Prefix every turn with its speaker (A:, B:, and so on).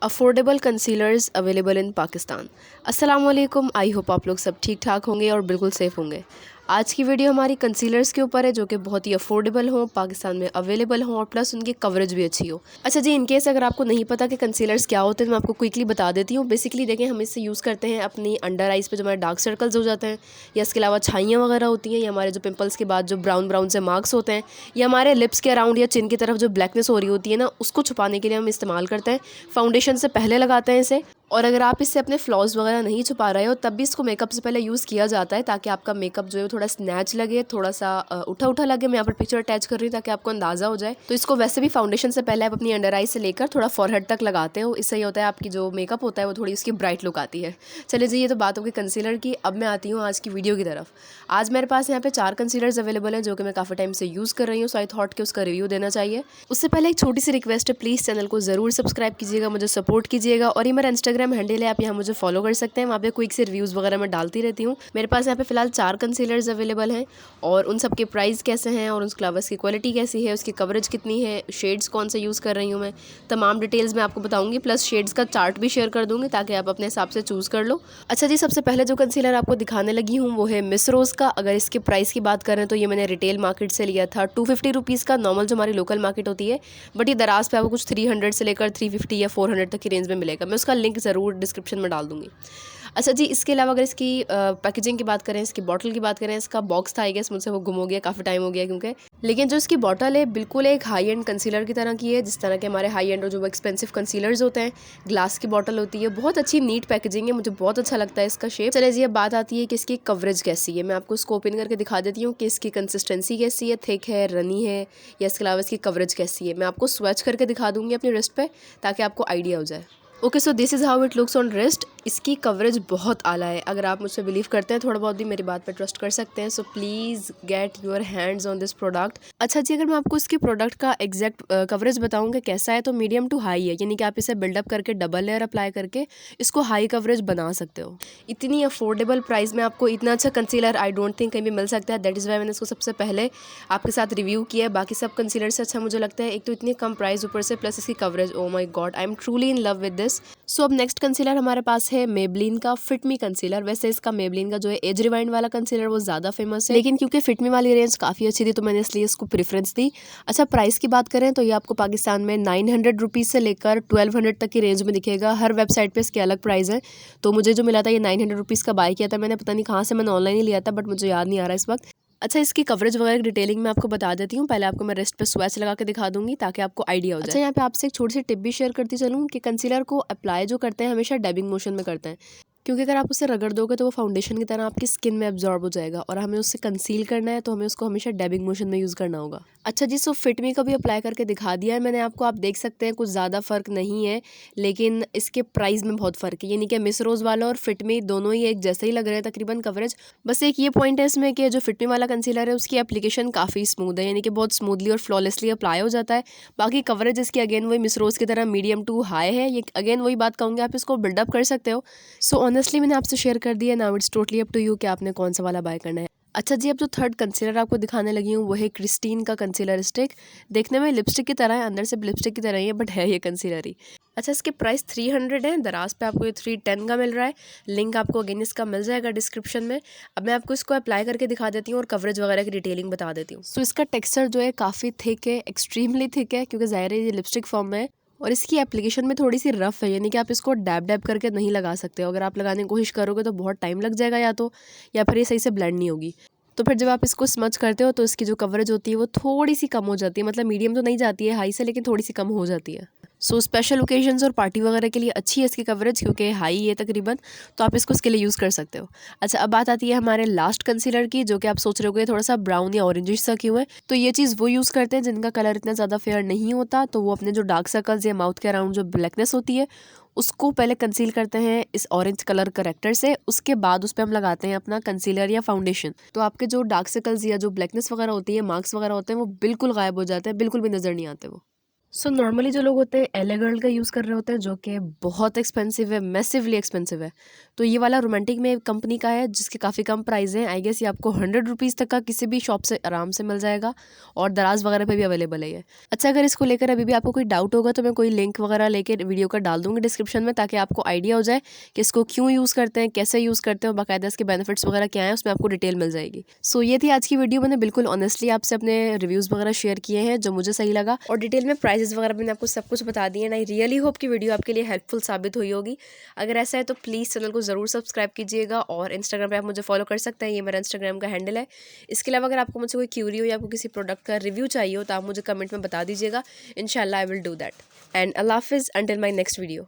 A: Affordable concealers available in Pakistan. अस्सलाम वालेकुम, I hope आप लोग सब ठीक ठाक होंगे और बिल्कुल सेफ़ होंगे। आज की वीडियो हमारी कंसीलर्स के ऊपर है जो कि बहुत ही अफोर्डेबल हो, पाकिस्तान में अवेलेबल हो और प्लस उनकी कवरेज भी अच्छी हो। अच्छा जी, इनकेस अगर आपको नहीं पता कि कंसीलर्स क्या होते हैं तो मैं आपको क्विकली बता देती हूँ। बेसिकली देखें, हम इससे यूज़ करते हैं अपनी अंडर आइज़ पे जो हमारे डार्क सर्कल्स हो जाते हैं, या इसके अलावा छाइयाँ वगैरह होती हैं, या हमारे जो पिंपल्स के बाद जो ब्राउन ब्राउन से मार्क्स होते हैं, या हमारे लिप्स के अराउंड या चिन की तरफ जो ब्लैकनेस हो रही होती है ना, उसको छुपाने के लिए हम इस्तेमाल करते हैं। फाउंडेशन से पहले लगाते हैं इसे, और अगर आप इससे अपने फ्लॉज वगैरह नहीं छुपा रहे हो तब भी इसको मेकअप से पहले यूज़ किया जाता है, ताकि आपका मेकअप जो है थोड़ा स्नैच लगे, थोड़ा सा उठा उठा लगे। मैं यहाँ पर पिक्चर अटैच कर रही हूँ ताकि आपको अंदाज़ा हो जाए। तो इसको वैसे भी फाउंडेशन से पहले आप अपनी अंडर आई से लेकर थोड़ा फॉरहेड तक लगाते हो। इससे ये होता है आपकी जो मेकअप होता है वो थोड़ी उसकी ब्राइट लुक आती है। चलिए जी, ये तो बात होगी कंसीलर की। अब मैं आती हूँ आज की वीडियो की तरफ। आज मेरे पास यहाँ पे 4 कंसीलर्स अवेलेबल हैं जो कि मैं काफ़ी टाइम से यूज़ कर रही हूँ, सो आई थॉट कि उसका रिव्यू देना चाहिए। उससे पहले एक छोटी सी रिक्वेस्ट है, प्लीज़ चैनल को ज़रूर सब्सक्राइब कीजिएगा, मुझे सपोर्ट कीजिएगा। और ये मेरा इंस्टाग्राम हैंडल है, आप यहाँ मुझे फॉलो कर सकते हैं। वहाँ पे क्विक से रिव्यूज़ वगैरह मैं डालती रहती हूँ। मेरे पास यहाँ पे फिलहाल 4 कंसीलर्स अवेलेबल हैं और उन सब के प्राइस कैसे हैं और उन फ्लावर्स की क्वालिटी कैसी है, उसकी कवरेज कितनी है, शेड्स कौन से यूज़ कर रही हूँ मैं, तमाम डिटेल्स मैं आपको बताऊँगी। प्लस शेड्स का चार्ट भी शेयर कर दूँगी ताकि आप अपने हिसाब से चूज़ कर लो। अच्छा जी, सबसे पहले जो कंसीलर आपको दिखाने लगी हूँ वो है मिस रोज़ का। अगर इसके प्राइस की बात करें तो ये मैंने रिटेल मार्केट से लिया था 250 रुपीज़ का, नॉर्मल जो हमारी लोकल मार्केट होती है। बट ये दराज पे आपको कुछ 300 से लेकर 350 या 400 तक की रेंज में मिलेगा। मैं उसका लिंक ज़रूर डिस्क्रिप्शन में डाल दूँगी। अच्छा जी, इसके अलावा अगर इसकी पैकेजिंग की बात करें, इसकी बॉटल की बात करें, इसका बॉक्स था आई गेस, मुझसे वो गुम हो गया, काफ़ी टाइम हो गया क्योंकि। लेकिन जो इसकी बॉटल है बिल्कुल एक हाई एंड कंसीलर की तरह की है, जिस तरह के हमारे हाई एंड और जो एक्सपेंसिव कंसीलर्स होते हैं। ग्लास की बॉटल होती है, बहुत अच्छी नीट पैकेजिंग है, मुझे बहुत अच्छा लगता है इसका शेप। चलिए जी, अब बात आती है कि इसकी कवरेज कैसी है। मैं आपको इसको ओपन करके दिखा देती हूँ कि इसकी कंसिस्टेंसी कैसी है, थिक है, रनी है, या इसके अलावा इसकी कवरेज कैसी है। मैं आपको स्वैच करके दिखा दूँगी अपनी रिस्ट पे ताकि आपको आइडिया हो जाए। Okay, so this is how it looks on wrist. इसकी कवरेज बहुत आला है। अगर आप मुझसे बिलीव करते हैं, थोड़ा बहुत भी मेरी बात पे ट्रस्ट कर सकते हैं, so please get your hands on this product. अच्छा जी, अगर मैं आपको इसके प्रोडक्ट का एग्जैक्ट कवरेज बताऊँ कि कैसा है, तो मीडियम टू हाई है, यानी कि आप इसे बिल्डअप करके डबल लेयर अप्लाई करके इसको हाई कवरेज बना सकते हो। इतनी अफोर्डेबल प्राइस में आपको इतना अच्छा कंसीलर आई डोंट थिंक कहीं भी मिल सकता है। दैट इज़ वाई मैंने इसको सबसे पहले आपके साथ रिव्यू किया है। बाकी सब कंसीलर से अच्छा मुझे लगता है। एक तो इतनी कम प्राइस, ऊपर से प्लस इसकी coverage, oh my God, I am truly in love with this. So अब नेक्स्ट कंसीलर हमारे पास है मेबलिन का फिट मी कंसीलर। वैसे इसका मेबलिन का जो है एज रिवाइंड वाला कंसीलर वो ज़्यादा फेमस है, लेकिन क्योंकि फिट मी वाली रेंज काफ़ी अच्छी थी तो मैंने इसलिए इसको प्रेफरेंस दी। अच्छा, प्राइस की बात करें तो ये आपको पाकिस्तान में 900 रुपीज़ से लेकर 1200 तक की रेंज में दिखेगा। हर वेबसाइट पे इसके अलग प्राइस है। तो मुझे जो मिला था ये 900 रुपीज़ का बाय किया था मैंने, पता नहीं कहाँ से, मैंने ऑनलाइन ही लिया था बट मुझे याद नहीं आ रहा इस वक्त। अच्छा, इसकी कवरेज वगैरह की डिटेलिंग मैं आपको बता देती हूँ। पहले आपको मैं रिस्ट पे स्वैच लगा के दिखा दूंगी ताकि आपको आइडिया हो जाए। अच्छा, यहाँ पे आपसे एक छोटी सी टिप भी शेयर करती चलूँ कि कंसीलर को अप्लाई जो करते हैं हमेशा डैबिंग मोशन में करते हैं, क्योंकि अगर आप उसे रगड़ दोगे तो वो फाउंडेशन की तरह आपकी स्किन में एब्जॉर्ब हो जाएगा, और हमें उससे कंसील करना है तो हमें उसको हमेशा डैबिंग मोशन में यूज़ करना होगा। अच्छा जी, सो फिट मी का भी अप्लाई करके दिखा दिया है मैंने आपको। आप देख सकते हैं कुछ ज़्यादा फ़र्क नहीं है, लेकिन इसके प्राइस में बहुत फ़र्क है। यानी कि मिस रोज़ वाला और फिट मी दोनों ही एक जैसे ही लग रहे हैं तकरीबन कवरेज। बस एक ये पॉइंट है इसमें कि जो फिट मी वाला कंसीलर है उसकी एप्लीकेशन काफ़ी स्मूथ है, यानी कि बहुत स्मूथली और फ्लॉलेसली अप्लाई हो जाता है। बाकी कवरेज इसकी अगेन वही मिस रोज़ की तरह मीडियम टू हाई है। ये अगेन वही बात कहूँगी, आप इसको बिल्डअप कर सकते हो। सो ऑनेस्टली मैंने आपसे शेयर कर दिया। Now it's totally up to you कि आपने कौन सा वाला बाय करना है। अच्छा जी, अब जो थर्ड कंसीलर आपको दिखाने लगी हूँ वो है क्रिस्टीन का कंसीलर स्टिक। देखने में लिपस्टिक की तरह है, अंदर से लिपस्टिक की तरह ही है, बट है ये कंसीलर ही। अच्छा, इसके प्राइस 300 है। दराज पे आपको ये 310 का मिल रहा है। लिंक आपको अगेन इसका मिल जाएगा डिस्क्रिप्शन में। अब मैं आपको इसको अप्लाई करके दिखा देती हूँ और कवरेज वगैरह की डिटेलिंग बता देती हूँ। सो इसका टेक्सचर जो है काफ़ी थिक है, एक्सट्रीमली थिक है, क्योंकि ज़ाहिर है ये लिपस्टिक फॉर्म में है। और इसकी एप्लीकेशन में थोड़ी सी रफ है, यानी कि आप इसको डैब डैब करके नहीं लगा सकते हो। अगर आप लगाने की कोशिश करोगे तो बहुत टाइम लग जाएगा, या फिर ये सही से ब्लेंड नहीं होगी। तो फिर जब आप इसको स्मच करते हो तो इसकी जो कवरेज होती है वो थोड़ी सी कम हो जाती है। मतलब मीडियम तो नहीं जाती है हाई से, लेकिन थोड़ी सी कम हो जाती है। सो स्पेशल ओकेजन्स और पार्टी वगैरह के लिए अच्छी है इसकी कवरेज, क्योंकि हाई है तकरीबन, तो आप इसको उसके लिए यूज़ कर सकते हो। अच्छा, अब बात आती है हमारे लास्ट कंसीलर की, जो कि आप सोच रहे होगे थोड़ा सा ब्राउन या ऑरेंजिश सा क्यों है। तो ये चीज़ वो यूज़ करते हैं जिनका कलर इतना ज़्यादा फेयर नहीं होता, तो वो अपने जो डार्क सर्कल्स या माउथ के अराउंड जो ब्लैकनेस होती है उसको पहले कंसील करते हैं इस ऑरेंज कलर करेक्टर से। उसके बाद उस पर हम लगाते हैं अपना कंसीलर या फाउंडेशन। तो आपके जो डार्क सर्कल्स या जो ब्लैकनेस वगैरह होती है, मार्क्स वगैरह होते हैं, वो बिल्कुल गायब हो जाते हैं, बिल्कुल भी नज़र नहीं आते वो। सो नॉर्मली जो लोग होते हैं एले गर्ल का यूज़ कर रहे होते हैं, जो कि बहुत एक्सपेंसिव है, मैसिवली एक्सपेंसिव है। तो ये वाला रोमांटिक में कंपनी का है, जिसके काफ़ी कम प्राइस हैं। आई गेस ये आपको 100 रुपीज़ तक का किसी भी शॉप से आराम से मिल जाएगा, और दराज वगैरह पे भी अवेलेबल है ये। अच्छा, अगर इसको लेकर अभी भी आपको कोई डाउट होगा तो मैं कोई लिंक वगैरह लेकर वीडियो का डाल दूँगी डिस्क्रिप्शन में, ताकि आपको आइडिया हो जाए कि इसको क्यों यूज़ करते हैं, कैसे यूज़ करते हैं, और बाकायदा इसके बेनिफिट्स वगैरह क्या हैं, उसमें आपको डिटेल मिल जाएगी। सो ये थी आज की वीडियो। मैंने बिल्कुल ऑनेस्टली आपसे अपने रिव्यूज़ वगैरह शेयर किए हैं जो मुझे सही लगा, और डिटेल में प्राइसेस वगैरह मैंने आपको सब कुछ बता दिए। एंड आई रियली होप कि वीडियो आपके लिए हेल्पफुल साबित हुई होगी। अगर ऐसा है तो प्लीज़ चैनल को ज़रूर सब्सक्राइब कीजिएगा, और इंस्टाग्राम पे आप मुझे फॉलो कर सकते हैं, ये मेरा इंस्टाग्राम का हैंडल है। इसके अलावा अगर आपको मुझसे कोई क्यूरी हो या आपको किसी प्रोडक्ट का रिव्यू चाहिए हो तो आप मुझे कमेंट में बता दीजिएगा। इंशाल्लाह I will do that. And अल्लाह हाफिज़ अंटिल माय नेक्स्ट वीडियो।